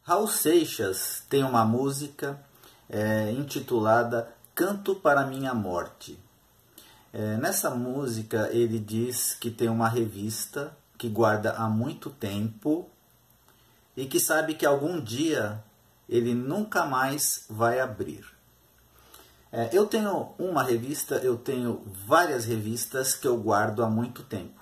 Raul Seixas tem uma música intitulada Canto para Minha Morte. Nessa música ele diz que tem uma revista que guarda há muito tempo e que sabe que algum dia ele nunca mais vai abrir. Eu tenho uma revista, eu tenho várias revistas que eu guardo há muito tempo.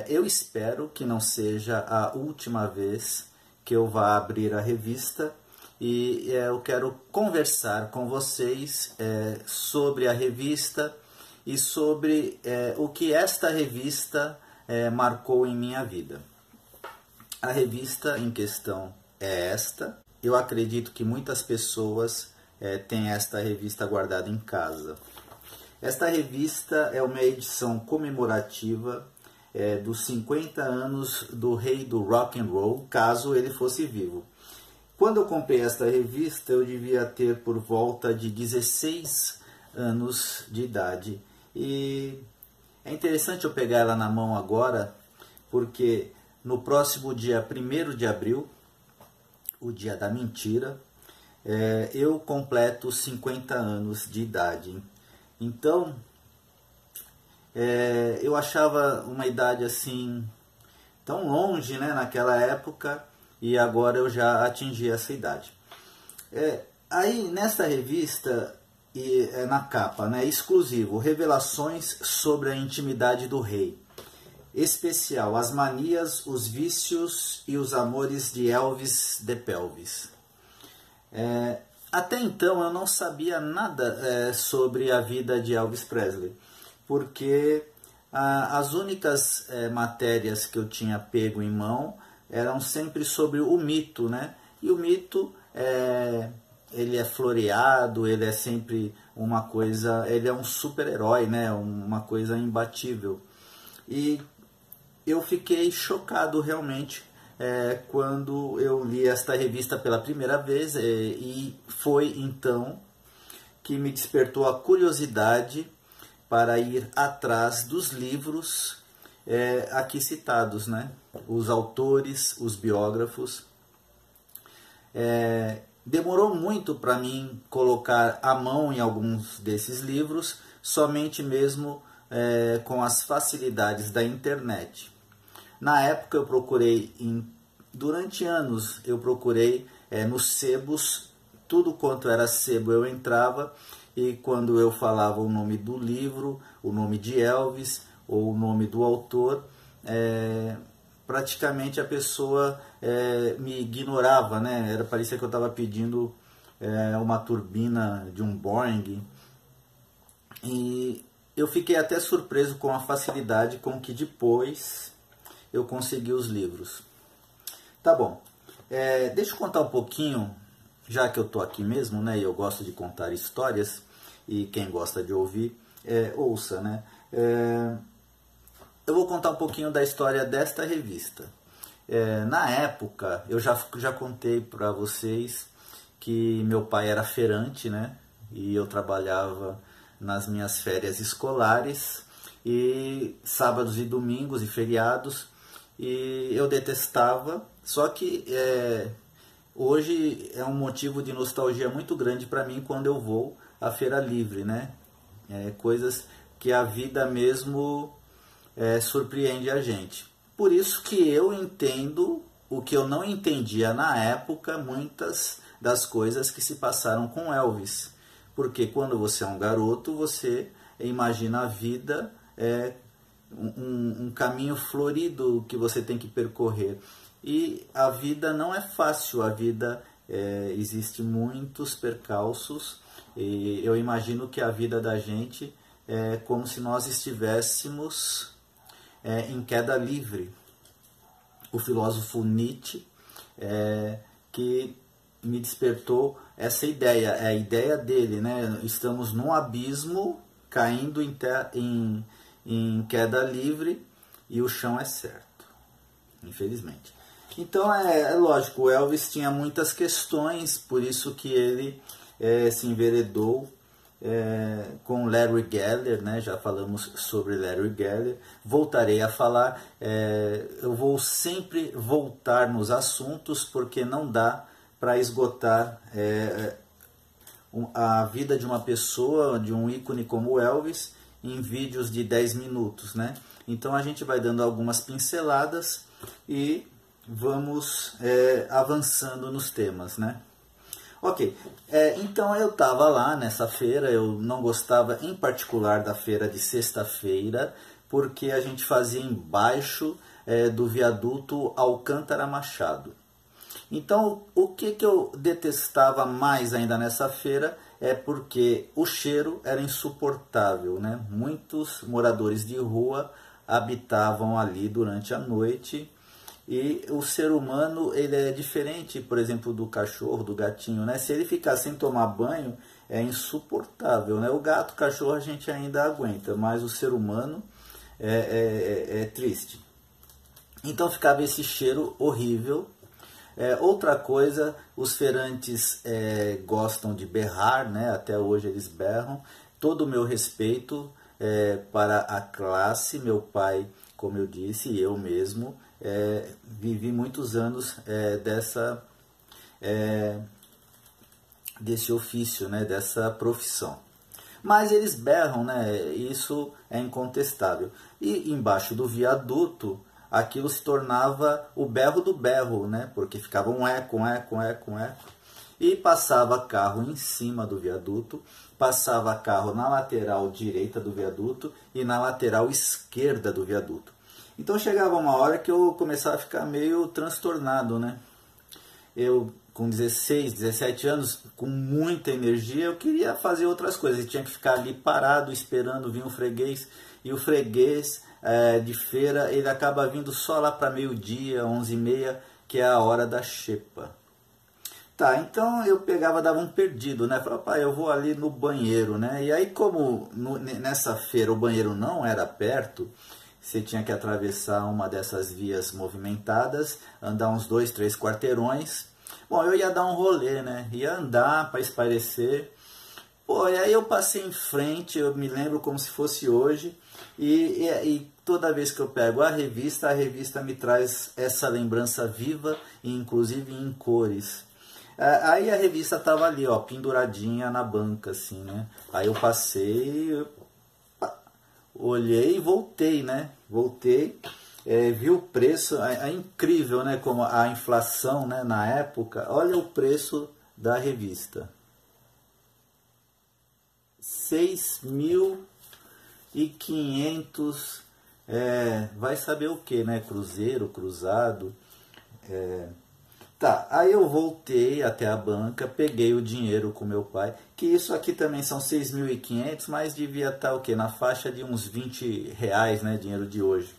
Eu espero que não seja a última vez que eu vá abrir a revista e eu quero conversar com vocês sobre a revista e sobre o que esta revista marcou em minha vida. A revista em questão é esta. Eu acredito que muitas pessoas têm esta revista guardada em casa. Esta revista é uma edição comemorativa dos 50 anos do rei do rock and roll, caso ele fosse vivo. Quando eu comprei esta revista, eu devia ter por volta de 16 anos de idade. E é interessante eu pegar ela na mão agora, porque no próximo dia 1º de abril, o dia da mentira, eu completo 50 anos de idade. Então, eu achava uma idade assim tão longe, né, naquela época, e agora eu já atingi essa idade. Aí nessa revista, na capa, né, exclusivo, revelações sobre a intimidade do rei. Especial, as manias, os vícios e os amores de Elvis de Pelvis. Até então eu não sabia nada sobre a vida de Elvis Presley, porque as únicas matérias que eu tinha pego em mão eram sempre sobre o mito, né? E o mito, ele é floreado, ele é sempre uma coisa, ele é um super-herói, né? Uma coisa imbatível. E eu fiquei chocado realmente quando eu li esta revista pela primeira vez e foi então que me despertou a curiosidade para ir atrás dos livros aqui citados, né? Os autores, os biógrafos. Demorou muito para mim colocar a mão em alguns desses livros, somente mesmo com as facilidades da internet. Na época eu procurei, durante anos eu procurei nos sebos, tudo quanto era sebo eu entrava, e quando eu falava o nome do livro, o nome de Elvis ou o nome do autor, praticamente a pessoa me ignorava, né? Parecia que eu estava pedindo uma turbina de um Boeing. E eu fiquei até surpreso com a facilidade com que depois eu consegui os livros. Tá bom, deixa eu contar um pouquinho, já que eu tô aqui mesmo, né? E eu gosto de contar histórias, e quem gosta de ouvir, ouça, né? Eu vou contar um pouquinho da história desta revista. Na época, eu já contei para vocês que meu pai era feirante, né? E eu trabalhava nas minhas férias escolares, e sábados e domingos e feriados, e eu detestava, só que hoje é um motivo de nostalgia muito grande para mim quando eu vou à feira livre, né? Coisas que a vida mesmo surpreende a gente. Por isso que eu entendo o que eu não entendia na época, muitas das coisas que se passaram com Elvis. Porque quando você é um garoto, você imagina a vida um caminho florido que você tem que percorrer. E a vida não é fácil, a vida existe muitos percalços, e eu imagino que a vida da gente é como se nós estivéssemos em queda livre. O filósofo Nietzsche que me despertou essa ideia, é a ideia dele, né? Estamos num abismo, caindo em queda livre, e o chão é certo, infelizmente. Então é lógico, o Elvis tinha muitas questões, por isso que ele se enveredou com Larry Geller, né? Já falamos sobre Larry Geller, voltarei a falar, eu vou sempre voltar nos assuntos, porque não dá para esgotar a vida de uma pessoa, de um ícone como Elvis, em vídeos de 10 minutos, né? Então a gente vai dando algumas pinceladas e vamos avançando nos temas, né? Ok, então eu estava lá nessa feira, eu não gostava em particular da feira de sexta-feira, porque a gente fazia embaixo do viaduto Alcântara Machado. Então, o que eu detestava mais ainda nessa feira é porque o cheiro era insuportável, né? Muitos moradores de rua habitavam ali durante a noite e o ser humano ele é diferente, por exemplo, do cachorro, do gatinho, né? Se ele ficar sem tomar banho, é insuportável, né? O gato, o cachorro a gente ainda aguenta, mas o ser humano é triste. Então ficava esse cheiro horrível. Outra coisa, os feirantes gostam de berrar, né? Até hoje eles berram. Todo o meu respeito para a classe, meu pai, como eu disse, e eu mesmo, vivi muitos anos desse ofício, né? Dessa profissão. Mas eles berram, né? Isso é incontestável. E embaixo do viaduto, aquilo se tornava o berro do berro, né? Porque ficava um eco, um eco, um eco, um eco. E passava carro em cima do viaduto, passava carro na lateral direita do viaduto e na lateral esquerda do viaduto. Então chegava uma hora que eu começava a ficar meio transtornado, né? Eu, com 16, 17 anos, com muita energia, eu queria fazer outras coisas. Eu tinha que ficar ali parado, esperando vir um freguês. E o freguês de feira, ele acaba vindo só lá para meio-dia, 11h30, que é a hora da xepa. Tá, então eu pegava, dava um perdido, né? Falava, pai, eu vou ali no banheiro, né? E aí, como nessa feira o banheiro não era perto, você tinha que atravessar uma dessas vias movimentadas, andar uns 2, 3 quarteirões. Bom, eu ia dar um rolê, né? Ia andar para espairecer. Pô, e aí eu passei em frente, eu me lembro como se fosse hoje, e toda vez que eu pego a revista me traz essa lembrança viva, e inclusive em cores. Aí a revista estava ali, ó, penduradinha na banca, assim, né? Aí eu passei, olhei e voltei, né? Voltei, vi o preço, é incrível, né? Como a inflação, né? Na época, olha o preço da revista. 6.500, vai saber o que, né? Cruzeiro, cruzado. Tá, aí eu voltei até a banca, peguei o dinheiro com meu pai, que isso aqui também são 6.500, mas devia estar o quê? Na faixa de uns R$20, né? Dinheiro de hoje.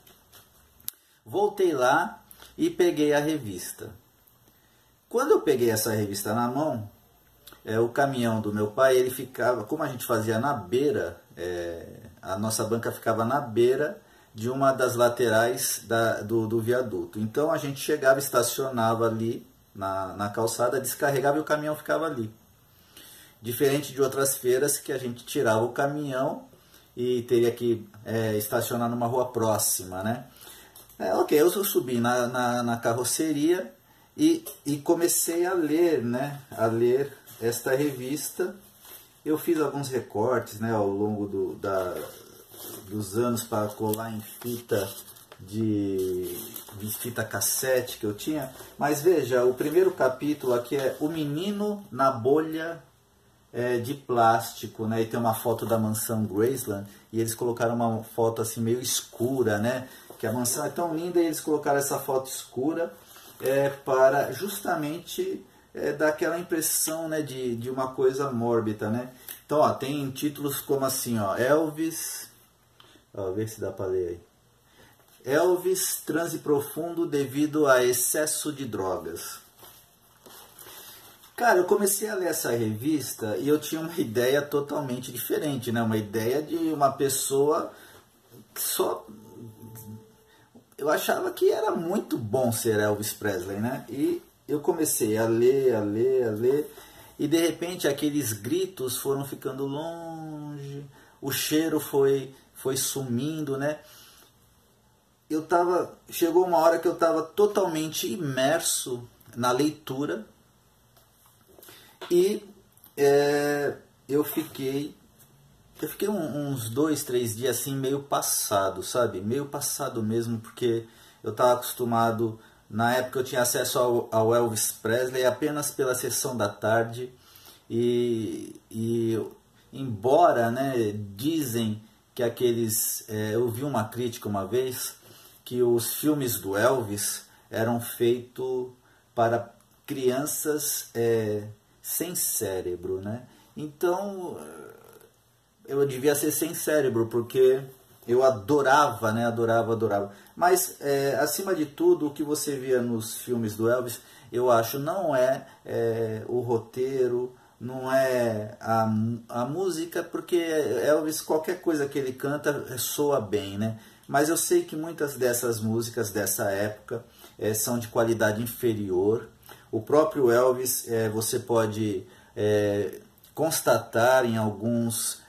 Voltei lá e peguei a revista. Quando eu peguei essa revista na mão, o caminhão do meu pai, ele ficava, como a gente fazia na beira, a nossa banca ficava na beira de uma das laterais do viaduto. Então a gente chegava, estacionava ali na calçada, descarregava e o caminhão ficava ali. Diferente de outras feiras que a gente tirava o caminhão e teria que estacionar numa rua próxima, né? Ok, eu subi na carroceria e comecei a ler, né? A ler esta revista. Eu fiz alguns recortes, né, ao longo dos anos para colar em fita de fita cassete que eu tinha. Mas veja, o primeiro capítulo aqui é O Menino na Bolha de Plástico, né? E tem uma foto da mansão Graceland e eles colocaram uma foto assim meio escura, né? Que a mansão é tão linda e eles colocaram essa foto escura para justamente dar aquela impressão, né, de uma coisa mórbida, né? Então, ó, tem títulos como assim, ó, Elvis, vê se dá para ler aí. Elvis, transe profundo devido a excesso de drogas. Cara, eu comecei a ler essa revista e eu tinha uma ideia totalmente diferente, né? Uma ideia de uma pessoa que só... Eu achava que era muito bom ser Elvis Presley, né? E eu comecei a ler, e de repente aqueles gritos foram ficando longe, o cheiro foi sumindo, né? Chegou uma hora que eu estava totalmente imerso na leitura, E eu fiquei uns 2, 3 dias assim meio passado, sabe? Meio passado mesmo, porque eu estava acostumado, na época eu tinha acesso ao Elvis Presley apenas pela sessão da tarde, e embora, né, dizem que eu vi uma crítica uma vez, que os filmes do Elvis eram feitos para crianças sem cérebro, né? Então eu devia ser sem cérebro, porque eu adorava, né? Adorava. Mas, acima de tudo, o que você via nos filmes do Elvis, eu acho, não é o roteiro, não é a música, porque Elvis, qualquer coisa que ele canta, soa bem, né? Mas eu sei que muitas dessas músicas dessa época são de qualidade inferior. O próprio Elvis, você pode constatar em alguns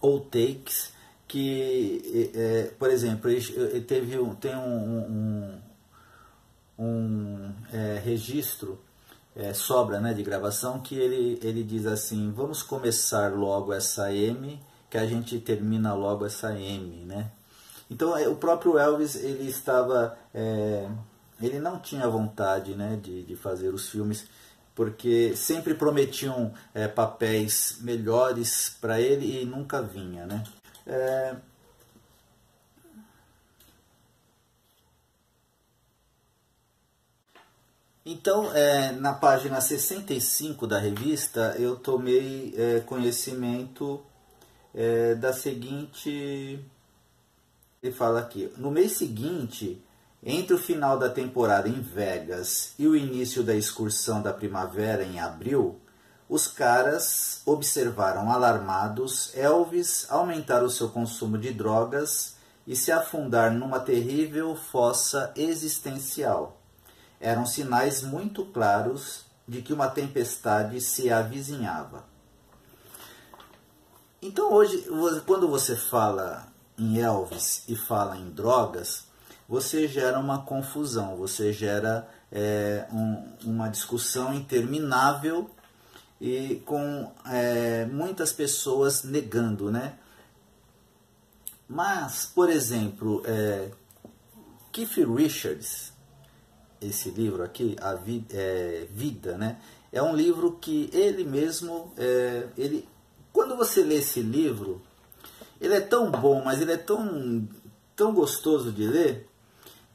outtakes que, por exemplo, tem um registro, sobra, né, de gravação, que ele diz assim: vamos começar logo essa M, que a gente termina logo essa M, né? Então o próprio Elvis, ele não tinha vontade, né, de fazer os filmes, porque sempre prometiam papéis melhores para ele e nunca vinha, né? Então, na página 65 da revista, eu tomei conhecimento da seguinte... Ele fala aqui: no mês seguinte, entre o final da temporada em Vegas e o início da excursão da primavera em abril, os caras observaram alarmados Elvis aumentar o seu consumo de drogas e se afundar numa terrível fossa existencial. Eram sinais muito claros de que uma tempestade se avizinhava. Então hoje, quando você fala em Elvis e fala em drogas, você gera uma confusão, você gera uma discussão interminável e com muitas pessoas negando, né? Mas, por exemplo, Keith Richards, esse livro aqui, Vida, né? É um livro que ele mesmo, quando você lê esse livro, ele é tão bom, mas ele é tão gostoso de ler,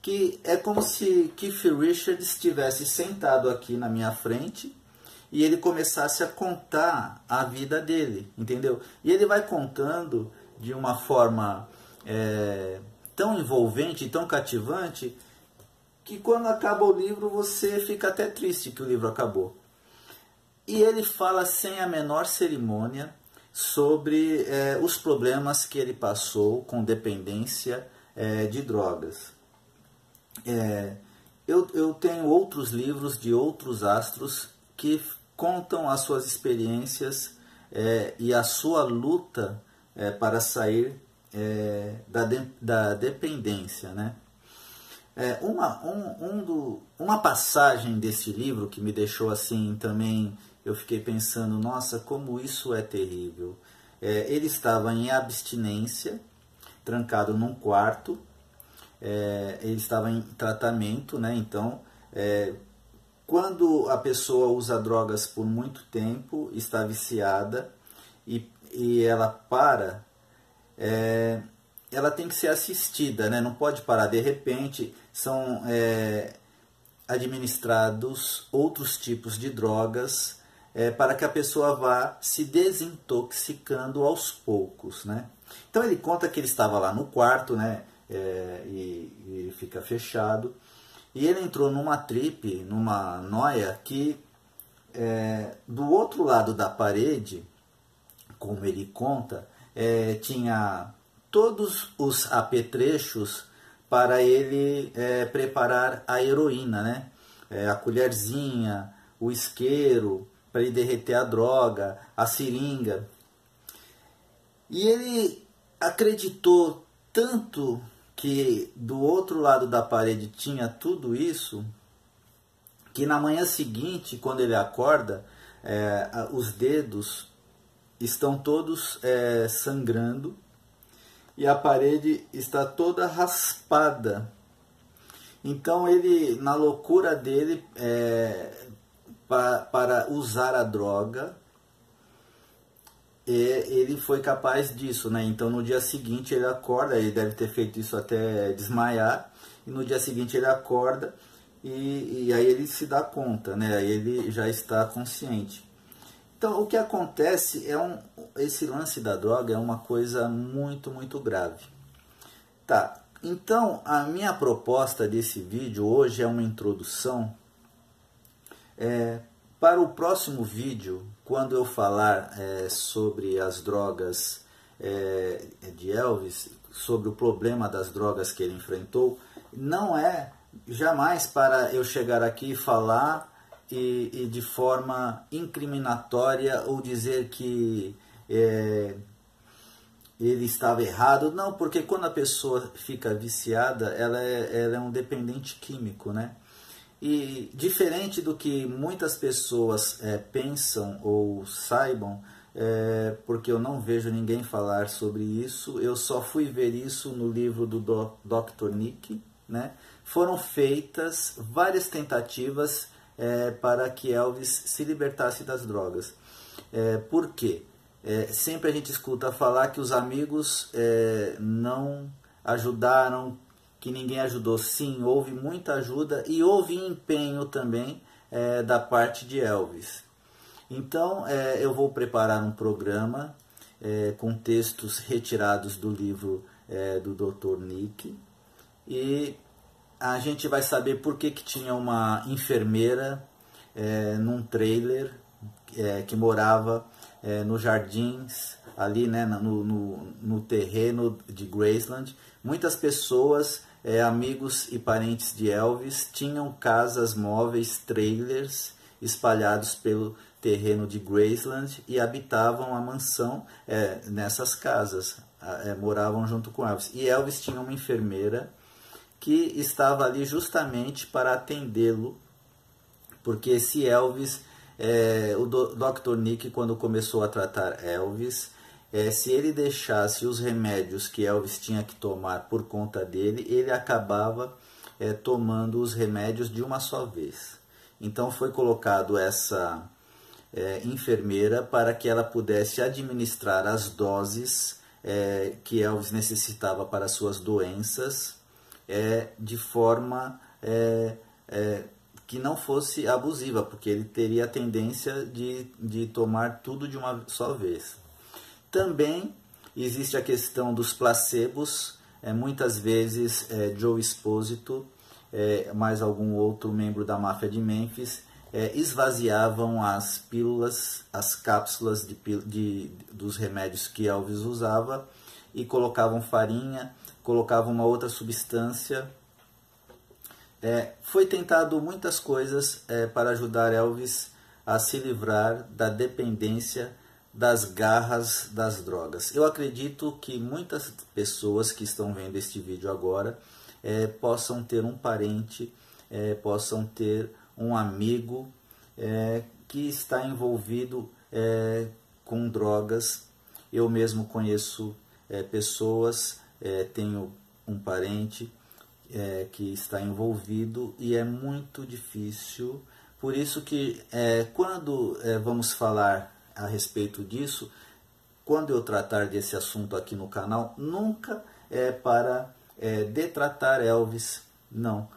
que é como se Keith Richards estivesse sentado aqui na minha frente e ele começasse a contar a vida dele, entendeu? E ele vai contando de uma forma tão envolvente, tão cativante, que quando acaba o livro você fica até triste que o livro acabou. E ele fala sem a menor cerimônia sobre os problemas que ele passou com dependência de drogas. Eu tenho outros livros de outros astros que contam as suas experiências e a sua luta para sair da dependência, né? Uma passagem desse livro que me deixou assim também, eu fiquei pensando, nossa, como isso é terrível. Ele estava em abstinência, trancado num quarto, ele estava em tratamento, né? Então, quando a pessoa usa drogas por muito tempo, está viciada e ela para, ela tem que ser assistida, né? Não pode parar. De repente, são administrados outros tipos de drogas para que a pessoa vá se desintoxicando aos poucos, né? Então ele conta que ele estava lá no quarto, né? E ele fica fechado. E ele entrou numa trip, numa noia, que do outro lado da parede, como ele conta, tinha todos os apetrechos para ele preparar a heroína, né? A colherzinha, o isqueiro, para ele derreter a droga, a seringa. E ele acreditou tanto que do outro lado da parede tinha tudo isso, que na manhã seguinte, quando ele acorda, os dedos estão todos sangrando e a parede está toda raspada. Então ele, na loucura dele para usar a droga, ele foi capaz disso, né? Então no dia seguinte ele acorda, ele deve ter feito isso até desmaiar, e no dia seguinte ele acorda e aí ele se dá conta, né? Aí ele já está consciente. Então o que acontece esse lance da droga é uma coisa muito, muito grave. Tá, então a minha proposta desse vídeo hoje é uma introdução. Para o próximo vídeo, quando eu falar sobre as drogas de Elvis, sobre o problema das drogas que ele enfrentou, não é jamais para eu chegar aqui e falar e de forma incriminatória ou dizer que ele estava errado. Não, porque quando a pessoa fica viciada, ela é um dependente químico, né? E diferente do que muitas pessoas pensam ou saibam, porque eu não vejo ninguém falar sobre isso, eu só fui ver isso no livro do Dr. Nick, né? Foram feitas várias tentativas para que Elvis se libertasse das drogas. Por quê? Sempre a gente escuta falar que os amigos não ajudaram, que ninguém ajudou. Sim, houve muita ajuda e houve empenho também da parte de Elvis. Então eu vou preparar um programa com textos retirados do livro do Dr. Nick, e a gente vai saber por que tinha uma enfermeira num trailer que morava nos jardins, ali, né, no terreno de Graceland. Muitas pessoas, amigos e parentes de Elvis, tinham casas móveis, trailers, espalhados pelo terreno de Graceland e habitavam a mansão nessas casas, moravam junto com Elvis. E Elvis tinha uma enfermeira que estava ali justamente para atendê-lo, porque se Elvis, o Dr. Nick, quando começou a tratar Elvis, se ele deixasse os remédios que Elvis tinha que tomar por conta dele, ele acabava tomando os remédios de uma só vez. Então foi colocado essa enfermeira para que ela pudesse administrar as doses que Elvis necessitava para suas doenças, de forma que não fosse abusiva, porque ele teria a tendência de tomar tudo de uma só vez. Também existe a questão dos placebos. Muitas vezes Joe Esposito, mais algum outro membro da máfia de Memphis, esvaziavam as pílulas, as cápsulas dos remédios que Elvis usava e colocavam farinha, colocavam uma outra substância. Foi tentado muitas coisas para ajudar Elvis a se livrar da dependência, das garras das drogas. Eu acredito que muitas pessoas que estão vendo este vídeo agora possam ter um parente, possam ter um amigo que está envolvido com drogas. Eu mesmo conheço pessoas, tenho um parente que está envolvido e é muito difícil. Por isso que quando vamos falar a respeito disso, quando eu tratar desse assunto aqui no canal, nunca é para detratar Elvis, não.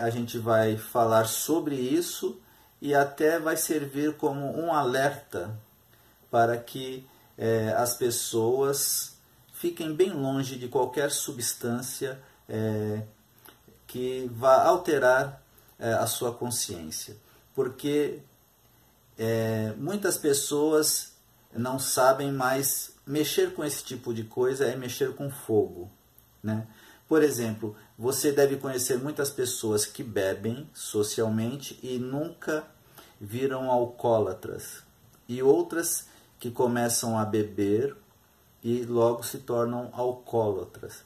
A gente vai falar sobre isso e até vai servir como um alerta para que as pessoas fiquem bem longe de qualquer substância que vá alterar a sua consciência. Porque muitas pessoas não sabem, mais mexer com esse tipo de coisa é mexer com fogo, né? Por exemplo, você deve conhecer muitas pessoas que bebem socialmente e nunca viram alcoólatras, e outras que começam a beber e logo se tornam alcoólatras.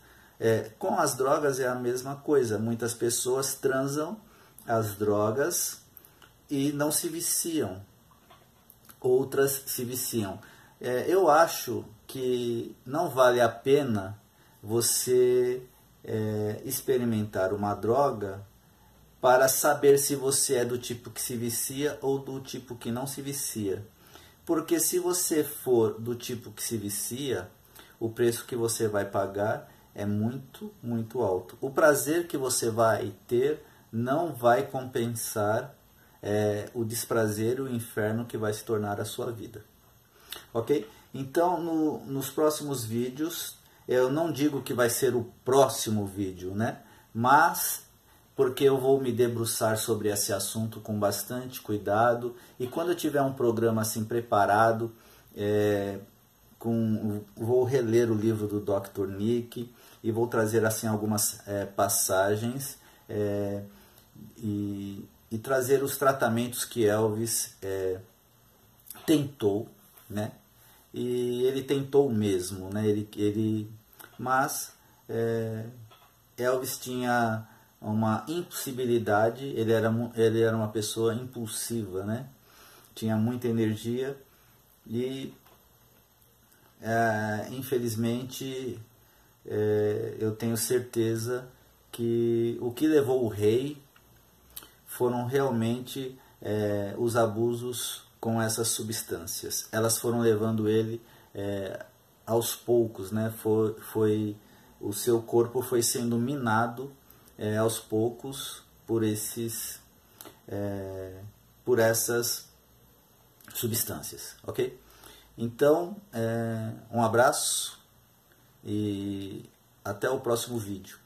Com as drogas é a mesma coisa. Muitas pessoas transam as drogas e não se viciam, outras se viciam. Eu acho que não vale a pena você experimentar uma droga para saber se você é do tipo que se vicia ou do tipo que não se vicia. Porque se você for do tipo que se vicia, o preço que você vai pagar é muito, muito alto. O prazer que você vai ter não vai compensar o desprazer e o inferno que vai se tornar a sua vida. Ok? Então, nos próximos vídeos, eu não digo que vai ser o próximo vídeo, né? Mas porque eu vou me debruçar sobre esse assunto com bastante cuidado, e quando eu tiver um programa assim preparado, vou reler o livro do Dr. Nick e vou trazer assim algumas passagens e trazer os tratamentos que Elvis tentou, né? E ele tentou mesmo, né? Mas Elvis tinha uma impossibilidade, ele era uma pessoa impulsiva, né? Tinha muita energia e infelizmente eu tenho certeza que o que levou o rei foram realmente os abusos com essas substâncias. Elas foram levando ele aos poucos, né? O seu corpo foi sendo minado aos poucos por essas substâncias, ok? Então, um abraço e até o próximo vídeo.